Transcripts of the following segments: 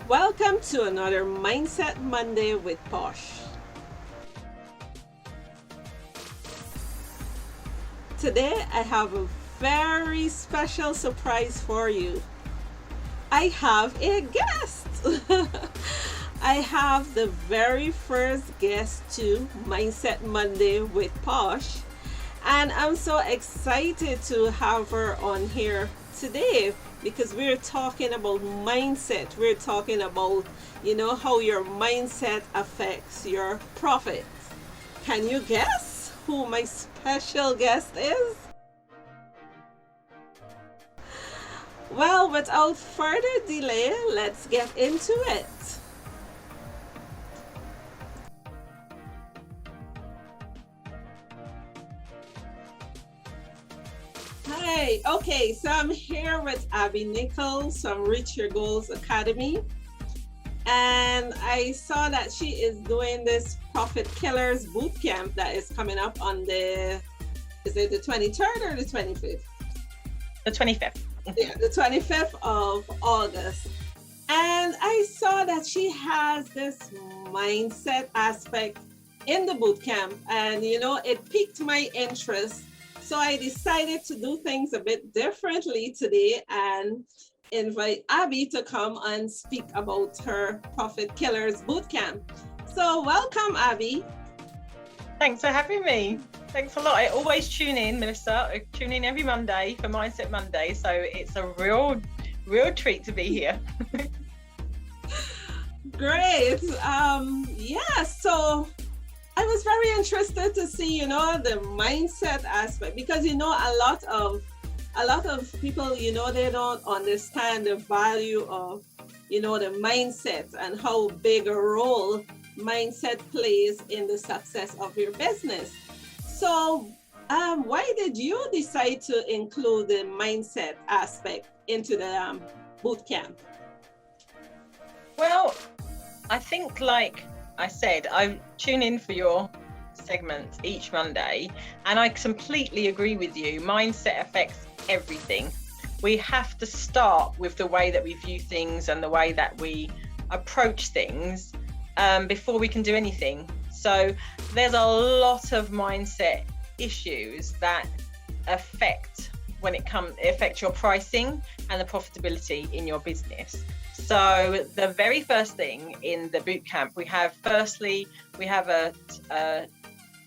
Welcome to another Mindset Monday with Posh. Today I have a very special surprise for you. I have a guest. I have the very first guest to Mindset Monday with Posh, and I'm so excited to have her on here today because we're talking about mindset. We're talking about, how your mindset affects your profit. Can you guess who my special guest is? Well, without further delay, let's get into it. Hi, okay, so I'm here with Abi Nicholls from Reach Your Goals Academy. And I saw that she is doing this Profit Killers Bootcamp that is coming up on is it the 23rd or the 25th? The 25th. Yeah, the 25th of August. And I saw that she has this mindset aspect in the bootcamp, and it piqued my interest. So I decided to do things a bit differently today and invite Abi to come and speak about her Profit Killers Bootcamp. So welcome, Abi. Thanks for having me. Thanks a lot. I always tune in, Melissa. I tune in every Monday for Mindset Monday. So it's a real treat to be here. Great. So I was very interested to see, the mindset aspect, because, a lot of people, they don't understand the value of, the mindset and how big a role mindset plays in the success of your business. So why did you decide to include the mindset aspect into the boot camp? Well, I think, like I said, I tune in for your segments each Monday, and I completely agree with you. Mindset affects everything. We have to start with the way that we view things and the way that we approach things before we can do anything. So there's a lot of mindset issues that affect your pricing and the profitability in your business. So the very first thing in the bootcamp,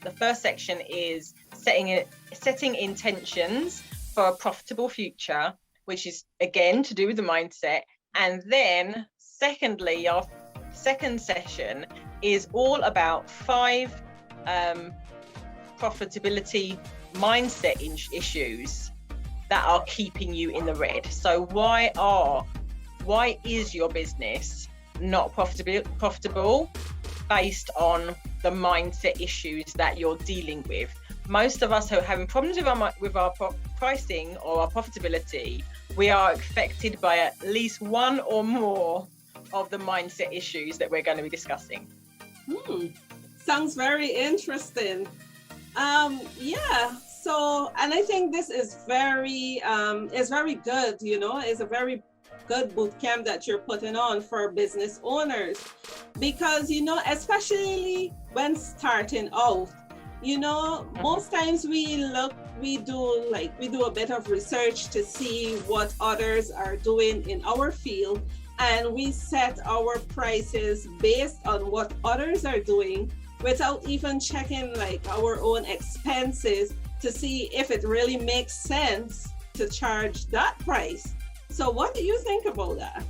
the first section is setting intentions for a profitable future, which is again to do with the mindset. And then secondly, our second session is all about 5 profitability mindset issues that are keeping you in the red. So why is your business not profitable based on the mindset issues that you're dealing with? Most of us who are having problems with our pricing or our profitability, we are affected by at least one or more of the mindset issues that we're going to be discussing. Sounds very interesting. So, and I think this is very good, it's a very good boot camp that you're putting on for business owners, because, especially when starting out, most times we do a bit of research to see what others are doing in our field, and we set our prices based on what others are doing without even checking our own expenses to see if it really makes sense to charge that price. So what do you think about that?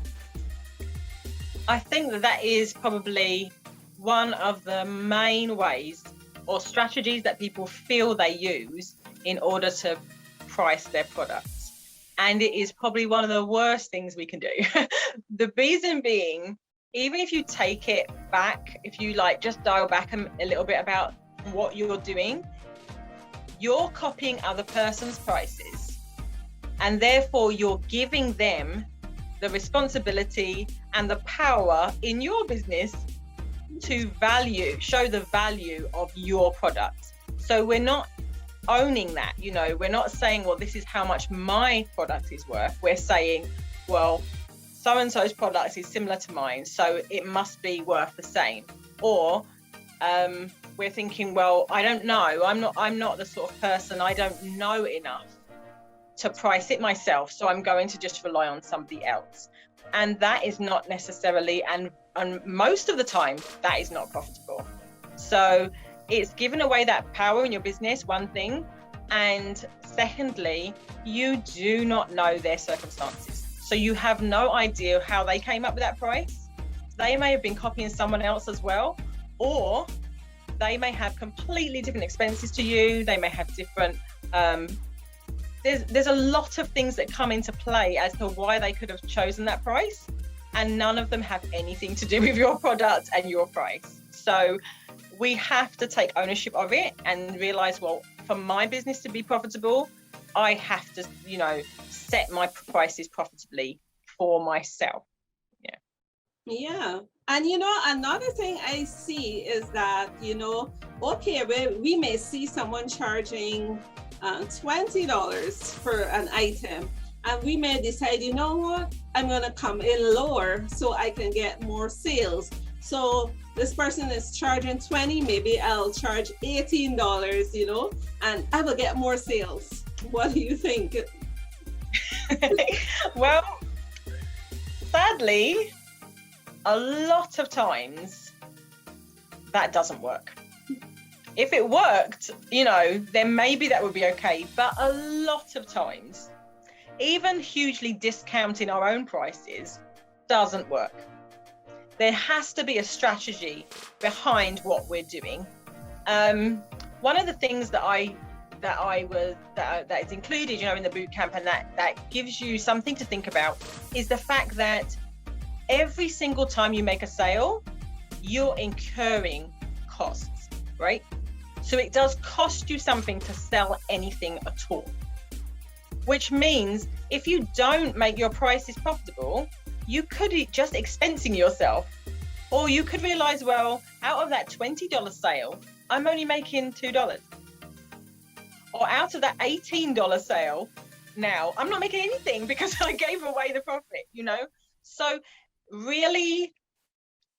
I think that is probably one of the main ways or strategies that people feel they use in order to price their products. And it is probably one of the worst things we can do. The reason being, even if you take it back, if you just dial back a little bit about what you're doing, you're copying other person's prices, and therefore you're giving them the responsibility and the power in your business to show the value of your product. So we're not owning that, you know, we're not saying, well, this is how much my product is worth. We're saying, well, so-and-so's product is similar to mine, so it must be worth the same. Or we're thinking, well, I don't know, I'm not the sort of person, I don't know enough to price it myself, so I'm going to just rely on somebody else. And that is not necessarily, and most of the time, that is not profitable. So it's giving away that power in your business, one thing. And secondly, you do not know their circumstances. So you have no idea how they came up with that price. They may have been copying someone else as well, or they may have completely different expenses to you. They may have different, there's a lot of things that come into play as to why they could have chosen that price, and none of them have anything to do with your product and your price. So we have to take ownership of it and realize, well, for my business to be profitable, I have to, you know, set my prices profitably for myself. Yeah. And, you know, another thing I see is that, you know, okay, we may see someone charging $20 for an item, and we may decide, you know what, I'm going to come in lower so I can get more sales. So this person is charging 20, maybe I'll charge $18, you know, and I will get more sales. What do you think? Well, sadly, a lot of times that doesn't work. If it worked, you know, then maybe that would be okay. But a lot of times, even hugely discounting our own prices doesn't work. There has to be a strategy behind what we're doing. One of the things that is included, you know, in the bootcamp, and that gives you something to think about, is the fact that every single time you make a sale, you're incurring costs, right? So it does cost you something to sell anything at all, which means if you don't make your prices profitable, you could be just expensing yourself, or you could realize, well, out of that $20 sale, I'm only making $2. Or out of that $18 sale, now I'm not making anything because I gave away the profit, you know? So really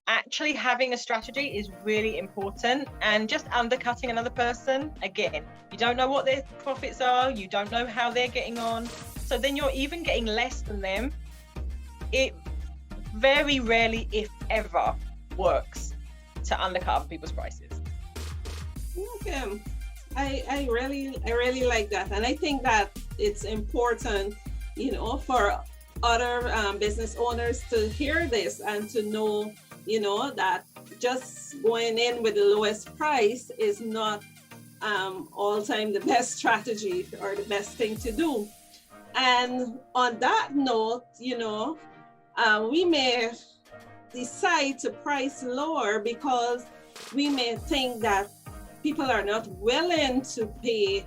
actually having a strategy is really important, and just undercutting another person, again, you don't know what their profits are, you don't know how they're getting on, so then you're even getting less than them. It very rarely, if ever, works to undercut other people's prices. Okay. I really like that, and I think that it's important, you know, for other business owners to hear this and to know, you know, that just going in with the lowest price is not all time the best strategy or the best thing to do. And on that note, you know, we may decide to price lower because we may think that people are not willing to pay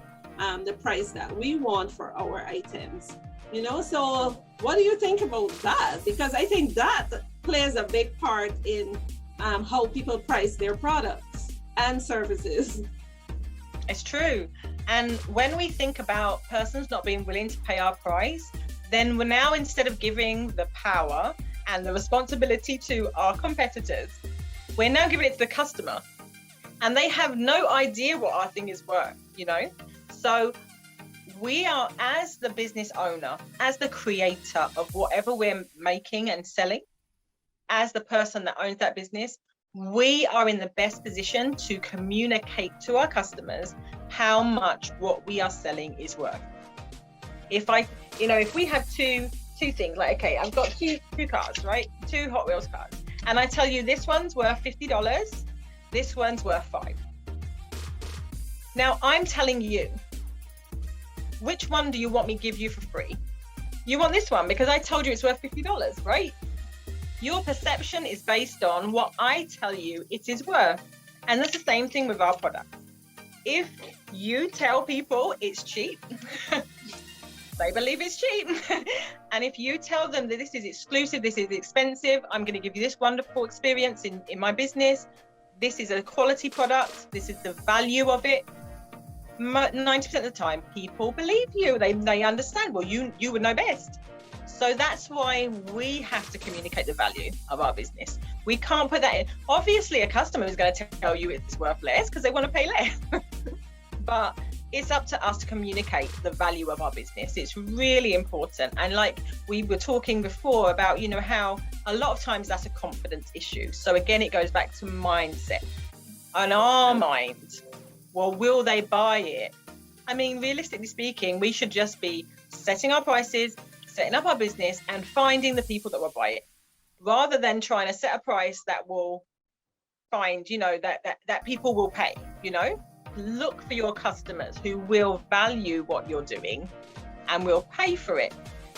the price that we want for our items, you know. So what do you think about that? Because I think that plays a big part in how people price their products and services. It's true. And when we think about persons not being willing to pay our price, then we're now, instead of giving the power and the responsibility to our competitors, we're now giving it to the customer. And they have no idea what our thing is worth, you know? So we are, as the business owner, as the creator of whatever we're making and selling, as the person that owns that business, we are in the best position to communicate to our customers how much what we are selling is worth. If we have two things, like, okay, I've got two cars, right? 2 Hot Wheels cars. And I tell you, this one's worth $50. This one's worth $5. Now I'm telling you, which one do you want me to give you for free? You want this one because I told you it's worth $50, right? Your perception is based on what I tell you it is worth. And that's the same thing with our product. If you tell people it's cheap, They believe it's cheap. And if you tell them that this is exclusive, this is expensive, I'm going to give you this wonderful experience in my business, this is a quality product, this is the value of it, 90% of the time people believe you. They understand, well, you would know best. So that's why we have to communicate the value of our business. We can't put that in. Obviously a customer is going to tell you it's worth less because they want to pay less. But it's up to us to communicate the value of our business. It's really important. And like we were talking before about, you know, how a lot of times that's a confidence issue. So again, it goes back to mindset. On our mind, well, will they buy it? I mean, realistically speaking, we should just be setting our prices, setting up our business and finding the people that will buy it, rather than trying to set a price that will find, you know, that people will pay. You know, look for your customers who will value what you're doing and will pay for it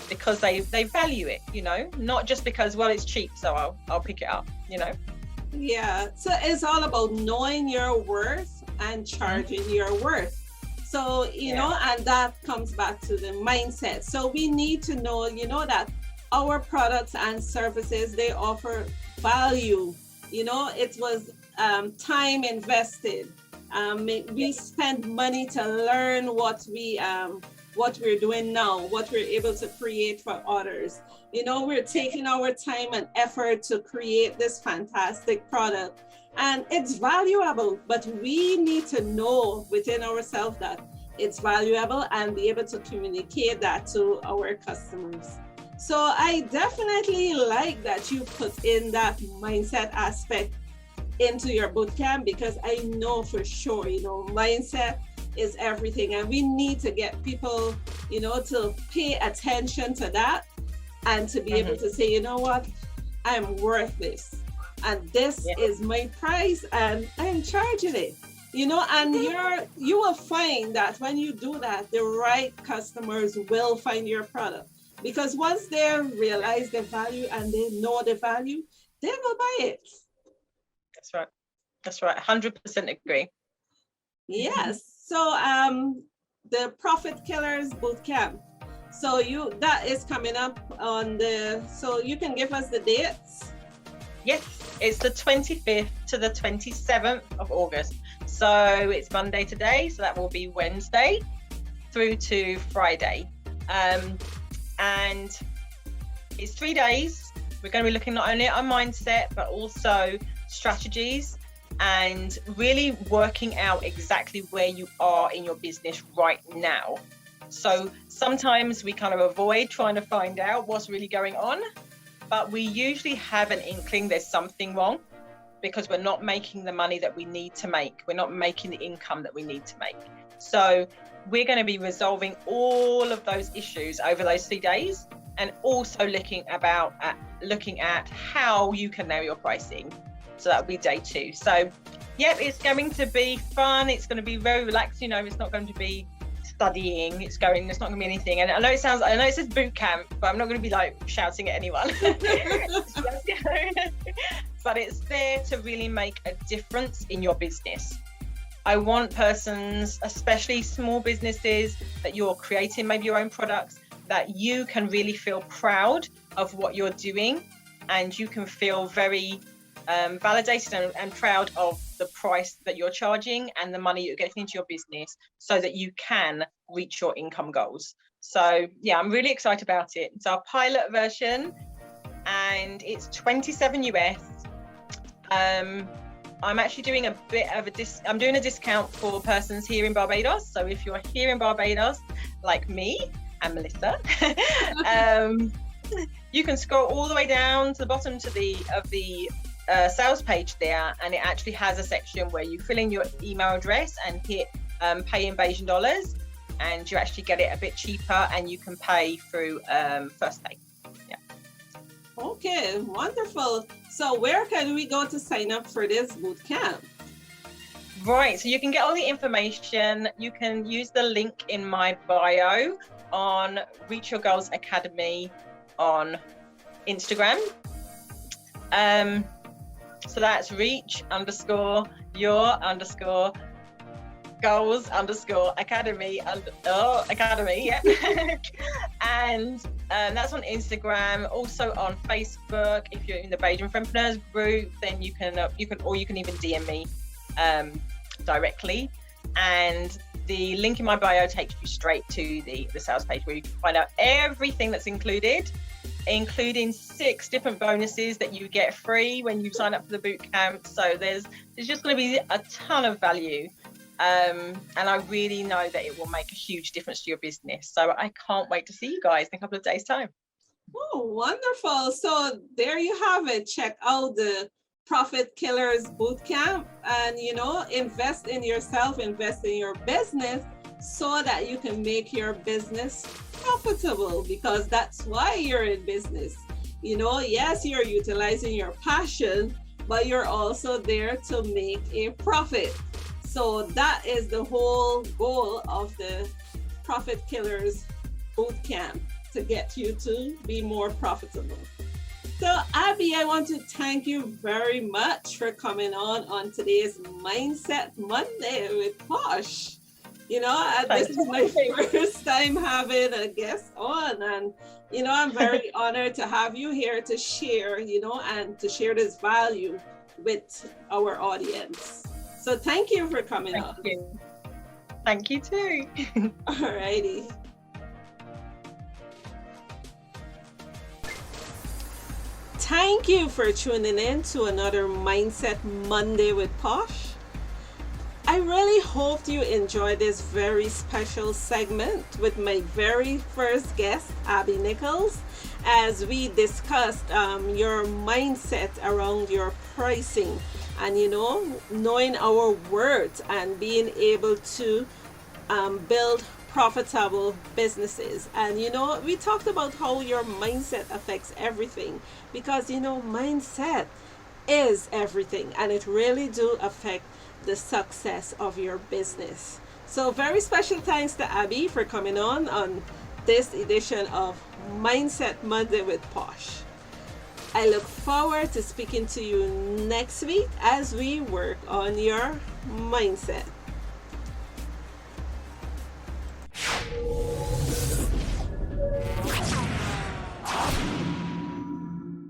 because they value it, you know, not just because, well, it's cheap, so I'll pick it up, you know. Yeah, so it's all about knowing your worth and charging your worth. So, you know, and that comes back to the mindset. So we need to know, you know, that our products and services, they offer value. You know, it was time invested. We spend money to learn what we're doing now, what we're able to create for others. You know, we're taking our time and effort to create this fantastic product. And it's valuable, but we need to know within ourselves that it's valuable and be able to communicate that to our customers. So I definitely like that you put in that mindset aspect into your bootcamp, because I know for sure, you know, mindset is everything. And we need to get people, you know, to pay attention to that and to be able to say, you know what, I'm worth this. And this is my price and I'm charging it, you know, and you will find that when you do that, the right customers will find your product, because once they realize the value and they know the value, they will buy it. That's right. 100% agree. Yes. So the Profit Killers Bootcamp. So that is coming up on so you can give us the dates. Yes, it's the 25th to the 27th of August. So it's Monday today, so that will be Wednesday through to Friday. And it's 3 days. We're going to be looking not only at our mindset, but also strategies and really working out exactly where you are in your business right now. So sometimes we kind of avoid trying to find out what's really going on, but we usually have an inkling there's something wrong because we're not making the money that we need to make. We're not making the income that we need to make. So we're going to be resolving all of those issues over those 3 days, and also looking at how you can nail your pricing. So that'll be day 2. So yeah, it's going to be fun. It's going to be very relaxed. You know, it's not going to be studying. It's not going to be anything. And I know it says boot camp, but I'm not going to be like shouting at anyone. But it's there to really make a difference in your business. I want persons, especially small businesses, that you're creating maybe your own products, that you can really feel proud of what you're doing, and you can feel very validated and proud of the price that you're charging and the money you're getting into your business, so that you can reach your income goals. So yeah, I'm really excited about it. It's our pilot version and it's $27 US. I'm actually doing a bit of I'm doing a discount for persons here in Barbados. So if you're here in Barbados, like me and Melissa, you can scroll all the way down to the bottom of the sales page there, and it actually has a section where you fill in your email address and hit pay in Bajan dollars, and you actually get it a bit cheaper, and you can pay through First Pay. Yeah. Okay, wonderful. So where can we go to sign up for this boot camp? Right, so you can get all the information. You can use the link in my bio on Reach Your Goals Academy on Instagram. So that's reach_your_ goals_academy academy, yeah. And that's on Instagram, also on Facebook. If you're in the Beige Entrepreneurs group, then you can even DM me directly. And the link in my bio takes you straight to the sales page where you can find out everything that's included, including 6 different bonuses that you get free when you sign up for the bootcamp. So there's just going to be a ton of value. And I really know that it will make a huge difference to your business. So I can't wait to see you guys in a couple of days' time. Oh, wonderful. So there you have it. Check out the Profit Killers Bootcamp and, invest in yourself, invest in your business so that you can make your business profitable, because that's why you're in business. Yes, you're utilizing your passion, but you're also there to make a profit. So that is the whole goal of the Profit Killers Bootcamp, to get you to be more profitable. So Abi, I want to thank you very much for coming on today's Mindset Monday with Posh. This is my first time having a guest on, and I'm very honored to have you here to share, and to share this value with our audience. So thank you for coming on. Thank you too. All righty. Thank you for tuning in to another Mindset Monday with Posh. I really hope you enjoyed this very special segment with my very first guest, Abi Nicholls, as we discussed your mindset around your pricing and, knowing our worth and being able to build profitable businesses. And we talked about how your mindset affects everything, because mindset is everything, and it really do affect the success of your business. So very special thanks to Abi for coming on this edition of Mindset Monday with Posh. I look forward to speaking to you next week as we work on your mindset.